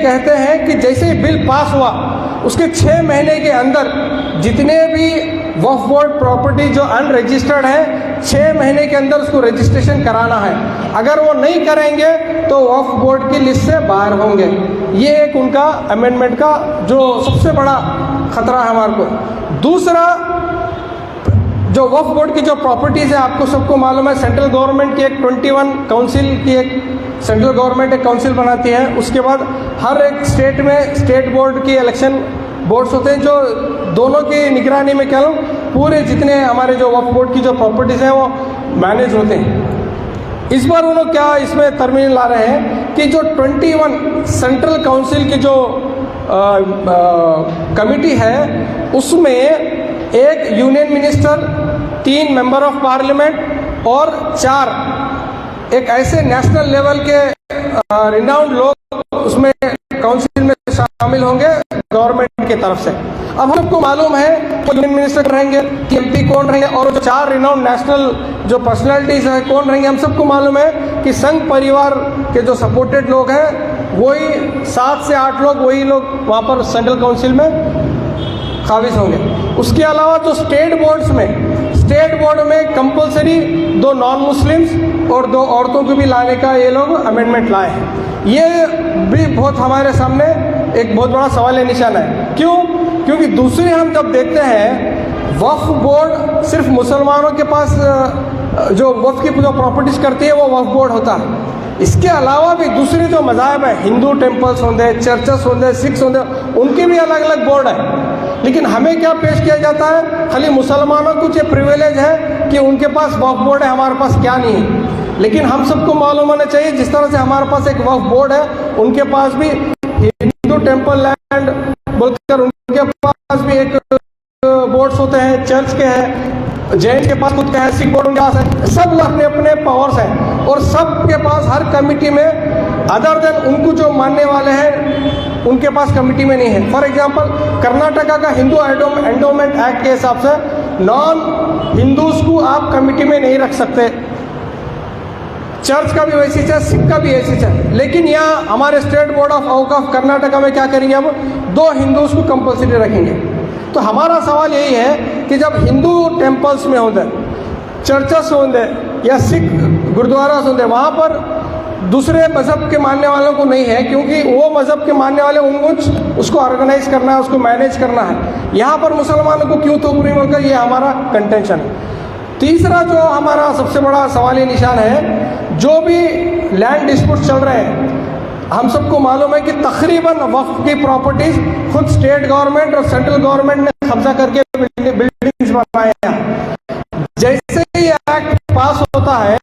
कहते हैं कि जैसे ही बिल पास हुआ उसके 6 महीने के अंदर जितने भी वक्फ बोर्ड प्रॉपर्टी जो अनरजिस्टर्ड है 6 महीने के अंदर उसको रजिस्ट्रेशन कराना है। अगर वो नहीं करेंगे तो वक्फ बोर्ड की लिस्ट से बाहर होंगे। ये एक उनका अमेंडमेंट का जो सबसे बड़ा खतरा है हमारे को। दूसरा, जो वक्फ बोर्ड की जो प्रॉपर्टीज़ है, आपको सबको मालूम है सेंट्रल गवर्नमेंट की एक 21 काउंसिल की एक सेंट्रल गवर्नमेंट एक काउंसिल बनाती है। उसके बाद हर एक स्टेट में स्टेट बोर्ड की इलेक्शन बोर्ड्स होते हैं जो दोनों की निगरानी में क्या लो पूरे जितने हमारे जो वक्फ बोर्ड की जो प्रॉपर्टीज़ हैं वो मैनेज होते हैं। इस बार उन्होंने क्या इसमें तरमीम ला रहे हैं कि जो 21 सेंट्रल काउंसिल की जो कमिटी है उसमें एक union minister, 3 member of parliament और 4 एक ऐसे नेशनल लेवल के रिनाउंड लोग उसमें काउंसिल में शामिल होंगे गवर्नमेंट की तरफ से। अब हमको मालूम है तो यूनियन मिनिस्टर रहेंगे, एमपी कौन रहेंगे और जो 4 रिनाउंड नेशनल जो पर्सनैलिटीज है कौन रहेंगे। हम सबको मालूम है कि संघ परिवार के जो सपोर्टेड लोग हैं वही 7 से 8 लोग वही लोग वहाँ पर सेंट्रल काउंसिल में काबिज होंगे। उसके अलावा जो स्टेट बोर्ड में कंपलसरी 2 नॉन मुस्लिम्स और 2 औरतों को भी लाने का ये लोग अमेंडमेंट लाए हैं। ये भी बहुत हमारे सामने एक बहुत बड़ा सवाल निशान है। क्यों? क्योंकि दूसरे हम जब देखते हैं वक्फ बोर्ड सिर्फ मुसलमानों के पास जो वक्फ की जो प्रॉपर्टीज करती है वो वक्फ बोर्ड होता है। इसके अलावा भी दूसरे जो मज़ाहब है, हिंदू टेम्पल्स होंगे, चर्चेस होंगे, सिख्स होंगे, उनके भी अलग अलग बोर्ड है। लेकिन हमें क्या पेश किया जाता है, खाली मुसलमानों को ये प्रिविलेज है कि उनके पास वक्फ बोर्ड है, हमारे पास क्या नहीं है। लेकिन हम सबको मालूम होना चाहिए जिस तरह से हमारे पास एक वक्फ बोर्ड है उनके पास भी हिंदू टेम्पल लैंड बोलकर उनके पास भी एक बोर्ड्स होते हैं, चर्च के हैं, जैन के पास खुद के हैं, सिख बोर्ड उनके पास है। सब अपने अपने पावर्स हैं और सबके पास हर कमिटी में अदर देन उनको जो मानने वाले हैं उनके पास कमिटी में नहीं है। फॉर एग्जांपल कर्नाटका का हिंदू एंडोमेंट एक्ट के हिसाब से नॉन हिंदूज को आप कमिटी में नहीं रख सकते। चर्च का भी वैसी है, सिख का भी ऐसी है। लेकिन यहाँ हमारे स्टेट बोर्ड ऑफ औकाफ कर्नाटका में क्या करेंगे, अब 2 हिंदूज को कंपल्सरी रखेंगे। तो हमारा सवाल यही है कि जब हिंदू टेम्पल्स में होंगे, चर्चेस होंगे या सिख गुरुद्वारा होंगे, वहाँ पर दूसरे मज़हब के मानने वालों को नहीं है क्योंकि वो मज़हब के मानने वाले उनको उसको ऑर्गेनाइज करना है, उसको मैनेज करना है। यहाँ पर मुसलमानों को क्यों थोप नहीं मिलकर, ये हमारा कंटेंशन है। तीसरा जो हमारा सबसे बड़ा सवाली निशान है, जो भी लैंड डिस्प्यूट चल रहे हैं, हम सबको मालूम है कि तकरीबन वक्फ की प्रॉपर्टीज खुद स्टेट गवर्नमेंट और सेंट्रल गवर्नमेंट ने कब्जा करके बिल्डिंग्स बनाए हैं। जैसे ही एक्ट पास होता है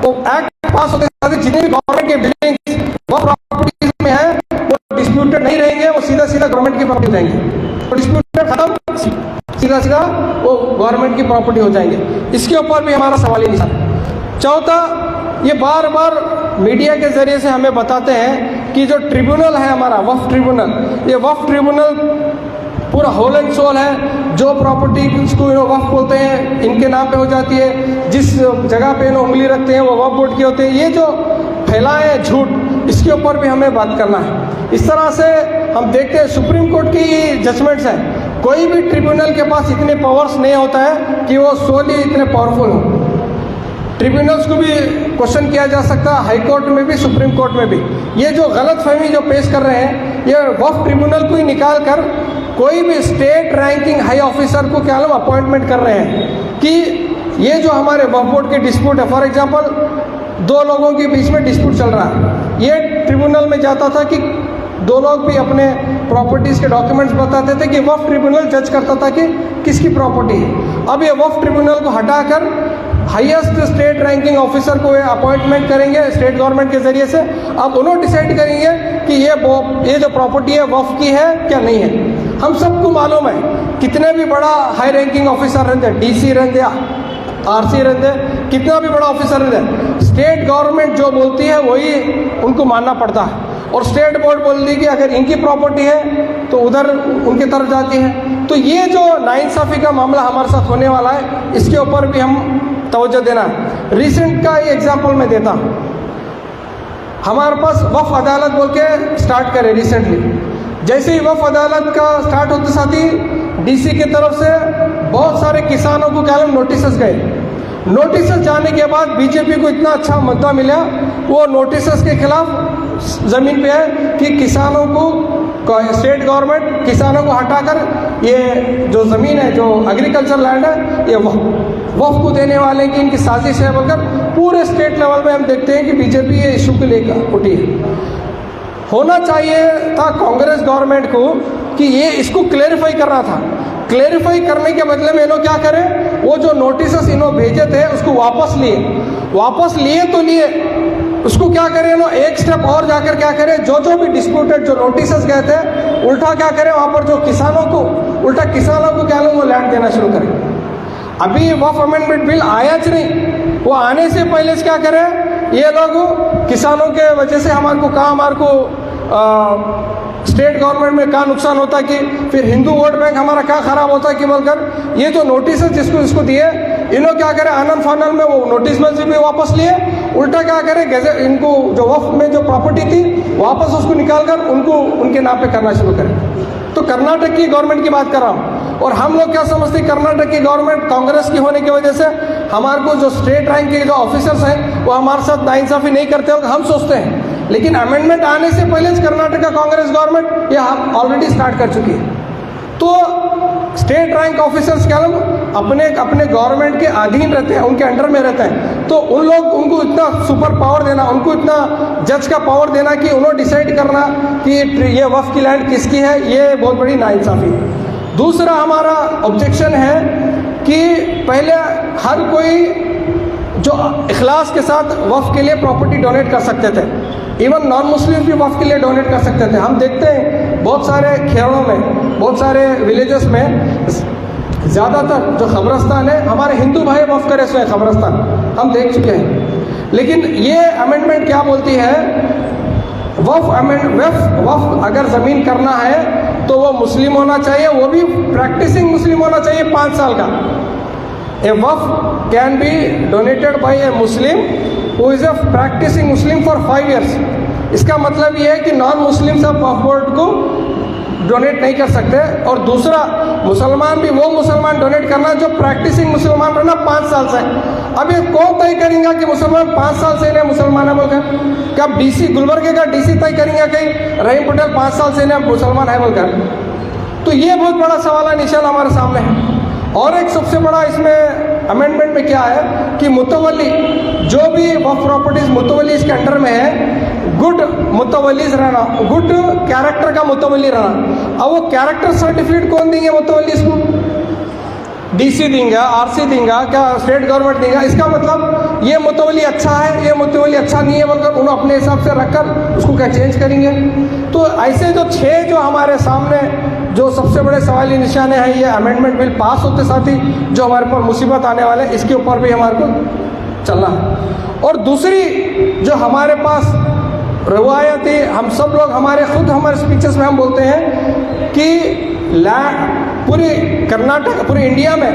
वो एक्ट पास होते साथ जितनी भी गवर्नमेंट की बिल्डिंग्स वो प्रॉपर्टीज में है वो डिस्प्यूटेड नहीं रहेंगे, वो सीधा गवर्नमेंट की प्रॉपर्टी जाएंगे। तो डिस्प्यूटेड खत्म, सीधा वो गवर्नमेंट की प्रॉपर्टी हो जाएंगे। इसके ऊपर भी हमारा सवाल ही नहीं। चौथा, ये बार बार मीडिया के जरिए से हमें बताते हैं कि जो ट्रिब्यूनल है हमारा वक्फ ट्रिब्यूनल, ये वक्फ ट्रिब्यूनल पूरा होल एंड सोल है। जो प्रॉपर्टी इसको वक्फ बोलते हैं इनके नाम पे हो जाती है, जिस जगह पे उंगली रखते हैं वो वक्फ बोर्ड के होते हैं। ये जो फैलाए झूठ, इसके ऊपर भी हमें बात करना है। इस तरह से हम देखते हैं सुप्रीम कोर्ट की जजमेंट्स हैं, कोई भी ट्रिब्यूनल के पास इतने पावर्स नहीं होता है कि वो सोली इतने पावरफुल हो। ट्रिब्यूनल्स को भी क्वेश्चन किया जा सकता है, हाई कोर्ट में भी, सुप्रीम कोर्ट में भी। ये जो गलत फहमी जो पेश कर रहे हैं, ये वक्फ ट्रिब्यूनल को ही निकाल कर कोई भी स्टेट रैंकिंग हाई ऑफिसर को क्या लोग अपॉइंटमेंट कर रहे हैं कि ये जो हमारे वक्फ बोर्ड के डिस्प्यूट है, फॉर एग्जाम्पल 2 लोगों के बीच में डिस्प्यूट चल रहा है, ये ट्रिब्यूनल में जाता था कि 2 लोग भी अपने प्रॉपर्टीज़ के डॉक्यूमेंट्स बताते थे कि वक्फ ट्रिब्यूनल जज करता था कि किसकी प्रॉपर्टी है। अब ये वक्फ ट्रिब्यूनल को हटाकर हाईएस्ट स्टेट रैंकिंग ऑफिसर को अपॉइंटमेंट करेंगे स्टेट गवर्नमेंट के जरिए से। अब उन्होंने डिसाइड करेंगे कि ये जो प्रॉपर्टी है वक्फ की है क्या नहीं है। हम सबको मालूम है कितने भी बड़ा हाई रैंकिंग ऑफिसर रहते, डीसी रहते, आरसी रहते, कितना भी बड़ा ऑफिसर रहते, स्टेट गवर्नमेंट जो बोलती है वही उनको मानना पड़ता है। और स्टेट बोर्ड बोलती है कि अगर इनकी प्रॉपर्टी है तो उधर उनकी तरफ जाती है। तो ये जो नाइंसाफ़ी का मामला हमारे साथ होने वाला है, इसके ऊपर भी हम तवज्जो देना। रिसेंट का ये एग्जाम्पल मैं देता हूँ। हमारे पास वफ़ अदालत बोल के स्टार्ट करे रिसेंटली। जैसे ही वफ़ अदालत का स्टार्ट होते साथ ही डीसी की तरफ से बहुत सारे किसानों को क्या नोटिस गए। नोटिस जाने के बाद बीजेपी को इतना अच्छा मुद्दा मिला, वो नोटिस के खिलाफ ज़मीन पे है कि किसानों को स्टेट गवर्नमेंट किसानों को हटाकर ये जो ज़मीन है, जो एग्रीकल्चर लैंड है, ये वफ़ को देने वाले की इनकी साजिश है बोलकर पूरे स्टेट लेवल में हम देखते हैं कि बीजेपी ये इशू को लेकर उठी है। होना चाहिए था कांग्रेस गवर्नमेंट को कि ये इसको क्लेरिफाई करना था। क्लेरिफाई करने के बदले में इन्हों क्या करें, वो जो नोटिस इन्हों भेजे थे उसको वापस लिए तो लिए, उसको क्या करें इन्हों एक स्टेप और जाकर क्या करें, जो भी डिस्प्यूटेड जो नोटिस गए थे उल्टा क्या करें, वहाँ पर जो किसानों को क्या लोग वो लैंड देना शुरू करें। अभी वफ़ अमेंडमेंट बिल आया च नहीं, वो आने से पहले क्या करें, ये लोग किसानों के वजह से हमारे को स्टेट गवर्नमेंट में क्या नुकसान होता है कि फिर हिंदू वोट बैंक हमारा क्या खराब होता है कि बोलकर ये जो नोटिस है जिसको दिए, इन्हों क्या करें आनंद फानन में वो नोटिस में से भी वापस लिए, उल्टा क्या करें गैजेट इनको जो वफ़ में जो प्रॉपर्टी थी वापस उसको निकालकर उनके नाम पे करना शुरू करें। तो कर्नाटक की गवर्नमेंट की बात कर रहा हूँ, और हम लोग क्या समझते हैं कर्नाटक की गवर्नमेंट कांग्रेस की होने की वजह से हमारे को जो स्टेट रैंक के जो ऑफिसर्स हैं वो हमारे साथ नाइंसाफ़ी नहीं करते हो हम सोचते हैं। लेकिन अमेंडमेंट आने से पहले कर्नाटक का कांग्रेस गवर्नमेंट ये ऑलरेडी स्टार्ट कर चुकी है। तो स्टेट रैंक ऑफिसर्स क्या लोग अपने गवर्नमेंट के अधीन रहते हैं, उनके अंडर में रहते हैं, तो उनको इतना सुपर पावर देना, उनको इतना जज का पावर देना कि उन्होंने डिसाइड करना कि ये वफ़ की लैंड किसकी है, ये बहुत बड़ी नाइंसाफ़ी है। दूसरा हमारा ऑब्जेक्शन है कि पहले हर कोई जो इखलास के साथ वफ़ के लिए प्रॉपर्टी डोनेट कर सकते थे, इवन नॉन मुस्लिम भी वफ़ के लिए डोनेट कर सकते थे। हम देखते हैं बहुत सारे खेड़ों में, बहुत सारे विलेजेस में ज़्यादातर जो ख़बरस्तान है हमारे हिंदू भाई वफ़ करे हुए ख़बरस्तान हम देख चुके हैं। लेकिन ये अमेंडमेंट क्या बोलती है, वफ़ अगर ज़मीन करना है तो वो मुस्लिम होना चाहिए, वो भी प्रैक्टिसिंग मुस्लिम होना चाहिए 5 साल का। A waqf can be donated by a Muslim who is a practicing Muslim for 5 years। इसका मतलब ये है कि नॉन मुस्लिम सब वक्फ बोर्ड को डोनेट नहीं कर सकते। और दूसरा मुसलमान भी वो मुसलमान डोनेट करना जो प्रैक्टिसिंग मुसलमान रहना 5 साल से। अब ये कौन तय करेंगे कि मुसलमान 5 साल से इन्हें मुसलमान है बोलकर? क्या डीसी गुलबर्गे का डीसी तय करेंगे कि रहीम पटेल 5 साल से इन्हें मुसलमान है बोलकर? तो ये बहुत बड़ा सवाल निशान हमारे सामने है। और एक सबसे बड़ा इसमें अमेंडमेंट में क्या है कि मुतवल्ली जो भी वक्फ प्रॉपर्टीज मुतवल्ली इसके अंडर में है, गुड मुतवल्लीज रहना, गुड कैरेक्टर का मुतवल्ली रहना। अब वो कैरेक्टर सर्टिफिकेट कौन देंगे मुतवल्लीज को? डीसी देंगे, आरसी देंगे, क्या स्टेट गवर्नमेंट देंगे? इसका मतलब ये मुतवल्ली अच्छा है, ये मुतवल्ली अच्छा नहीं है बोलकर उन्हें अपने हिसाब से रखकर उसको क्या चेंज करेंगे? तो ऐसे जो 6 जो हमारे सामने जो सबसे बड़े सवाली निशाने हैं, ये अमेंडमेंट बिल पास होते साथ ही जो हमारे पर मुसीबत आने वाले हैं इसके ऊपर भी हमारे को चलना है। और दूसरी जो हमारे पास रवायती हम सब लोग हमारे स्पीचेस में हम बोलते हैं कि पूरी कर्नाटक पूरी इंडिया में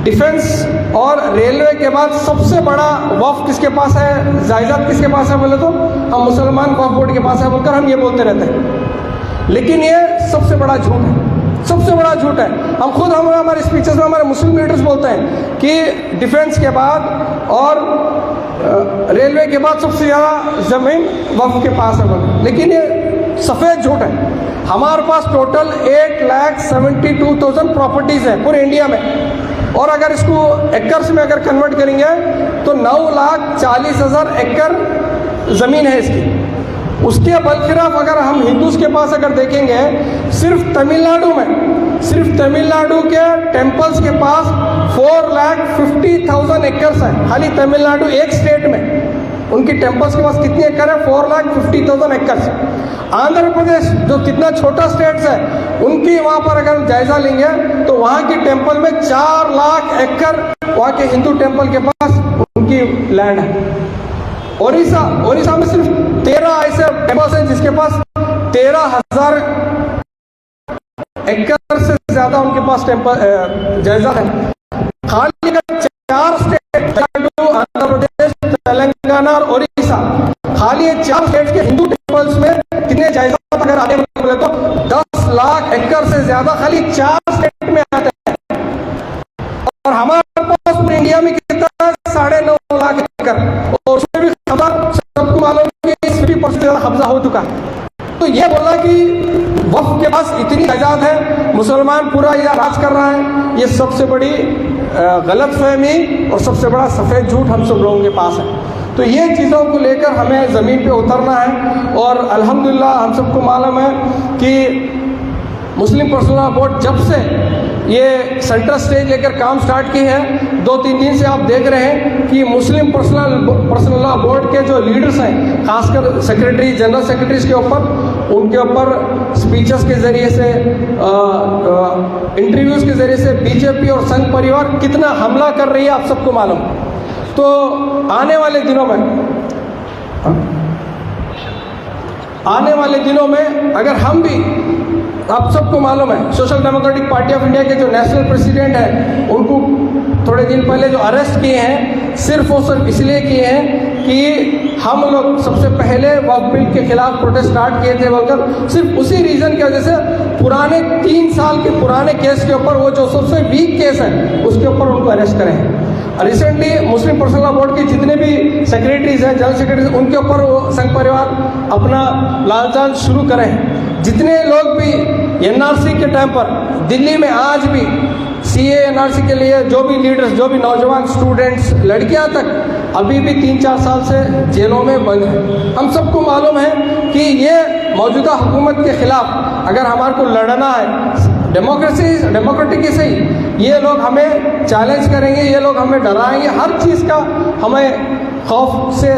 डिफेंस और रेलवे के बाद सबसे बड़ा वक्फ किसके पास है, जायदाद किसके पास है बोले तो हम मुसलमान वक्फ बोर्ड के पास है बोलकर हम ये बोलते रहते हैं। लेकिन ये सबसे बड़ा झूठ है, सबसे बड़ा झूठ है। हम खुद हमारे स्पीचेस में हमारे मुस्लिम लीडर्स बोलते हैं कि डिफेंस के बाद और रेलवे के बाद सबसे ज़्यादा ज़मीन वक्फ के पास है, लेकिन ये सफ़ेद झूठ है। हमारे पास टोटल 8,72,000 प्रॉपर्टीज़ है पूरे इंडिया में, और अगर इसको एकर्स में अगर कन्वर्ट करेंगे तो 9,40,000 एकड़ ज़मीन है इसकी। उसके बलखिलाफ अगर हम हिंदूज के पास अगर देखेंगे, सिर्फ तमिलनाडु के टेम्पल्स के पास 4,50,000 एकर्स है। खाली तमिलनाडु एक स्टेट में उनकी टेम्पल्स के पास कितने एकड़ है? 4,50,000 एकर्स। आंध्र प्रदेश जो कितना छोटा स्टेट्स है उनकी वहाँ पर अगर जायजा लेंगे तो वहाँ की टेम्पल में 4 लाख एकड़ वहाँ के हिंदू टेम्पल के पास उनकी लैंड है। ओडिशा में सिर्फ 13 ऐसे टेम्पल्स हैं जिसके पास 13,000 एकड़ से ज्यादा उनके पास टेम्पल जायजा है। खाली 4 स्टेट आंध्र प्रदेश, तेलंगाना और ओडिशा खाली ये 4 स्टेट के हिंदू टेम्पल्स में कितने जायदाद अगर आने बोले तो 10 लाख एकड़ से ज्यादा खाली 4 स्टेट में आते हैं। और हमारे पास पूरे इंडिया में कितना 9.5 लाख एकड़, और उसमें भी खबर सबको मालूम है कि 50% ज्यादा कब्जा हो चुका है। तो ये बोला कि वक्फ के पास इतनी जायदाद है, मुसलमान पूरा ये राज कर रहा है, ये सबसे बड़ी गलत फहमी और सबसे बड़ा सफ़ेद झूठ हम सब लोगों के पास है। तो ये चीज़ों को लेकर हमें ज़मीन पे उतरना है। और अल्हम्दुलिल्लाह हम सबको मालूम है कि मुस्लिम पर्सनल लॉ बोर्ड जब से ये सेंट्रल स्टेज लेकर काम स्टार्ट की है, 2-3 दिन से आप देख रहे हैं कि मुस्लिम पर्सनल लॉ बोर्ड के जो लीडर्स हैं, खासकर सेक्रेटरी, जनरल सेक्रेटरीज के ऊपर, उनके ऊपर स्पीचेस के ज़रिए से, इंटरव्यूज़ के ज़रिए से बीजेपी और संघ परिवार कितना हमला कर रही है आप सबको मालूम। तो आने वाले दिनों में अगर हम भी, आप सबको मालूम है social democratic party of India के जो नेशनल प्रेसिडेंट हैं, उनको थोड़े दिन पहले जो अरेस्ट किए हैं, सिर्फ और सिर्फ इसलिए किए हैं कि हम लोग सबसे पहले वक्फ बिल के खिलाफ प्रोटेस्ट स्टार्ट किए थे बोलकर, सिर्फ उसी रीज़न की वजह से पुराने 3 साल के पुराने केस के ऊपर, वो जो सबसे वीक केस है उसके ऊपर उनको अरेस्ट करें। रिसेंटली मुस्लिम पर्सनल लॉ बोर्ड के जितने भी सेक्रेटरीज हैं, जनरल सेक्रेटरीज, उनके ऊपर वो संघ परिवार अपना लालचान शुरू करें। जितने लोग भी एनआरसी के टाइम पर दिल्ली में आज भी सीए एनआरसी के लिए जो भी लीडर्स, जो भी नौजवान स्टूडेंट्स, लड़कियां तक अभी भी 3-4 साल से जेलों में बंद हैं। हम सबको मालूम है कि ये मौजूदा हुकूमत के खिलाफ अगर हमारे को लड़ना है, डेमोक्रेटिक से ही, ये लोग हमें चैलेंज करेंगे, ये लोग हमें डराएंगे, हर चीज़ का हमें खौफ से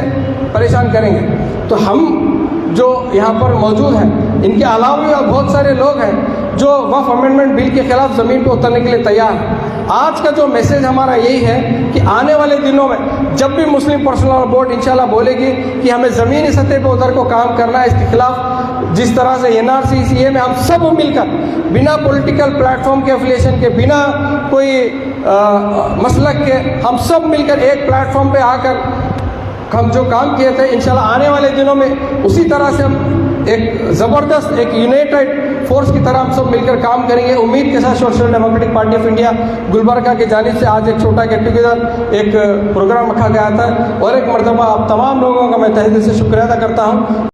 परेशान करेंगे। तो हम जो यहाँ पर मौजूद हैं, इनके अलावा भी और बहुत सारे लोग हैं जो वक्फ अमेंडमेंट बिल के खिलाफ ज़मीन पर उतरने के लिए तैयार हैं। आज का जो मैसेज हमारा यही है कि आने वाले दिनों में जब भी मुस्लिम पर्सनल लॉ बोर्ड इंशाल्लाह बोलेगी कि हमें ज़मीनी सतह पर उतर को काम करना है, इसके खिलाफ जिस तरह से एनआरसी सीए में हम सब मिलकर बिना पॉलिटिकल प्लेटफॉर्म के एफिलिएशन के, बिना कोई मसलक के, हम सब मिलकर एक प्लेटफॉर्म पे आकर हम जो काम किए थे, इंशाल्लाह आने वाले दिनों में उसी तरह से हम एक ज़बरदस्त, एक यूनाइटेड फोर्स की तरह हम सब मिलकर काम करेंगे। उम्मीद के साथ social democratic party of India Gulbarga की जानिब से आज एक छोटा गेट टुगेदर, एक प्रोग्राम रखा गया था, और एक मरतबा आप तमाम लोगों का मैं तहे दिल से शुक्रिया अदा करता हूँ।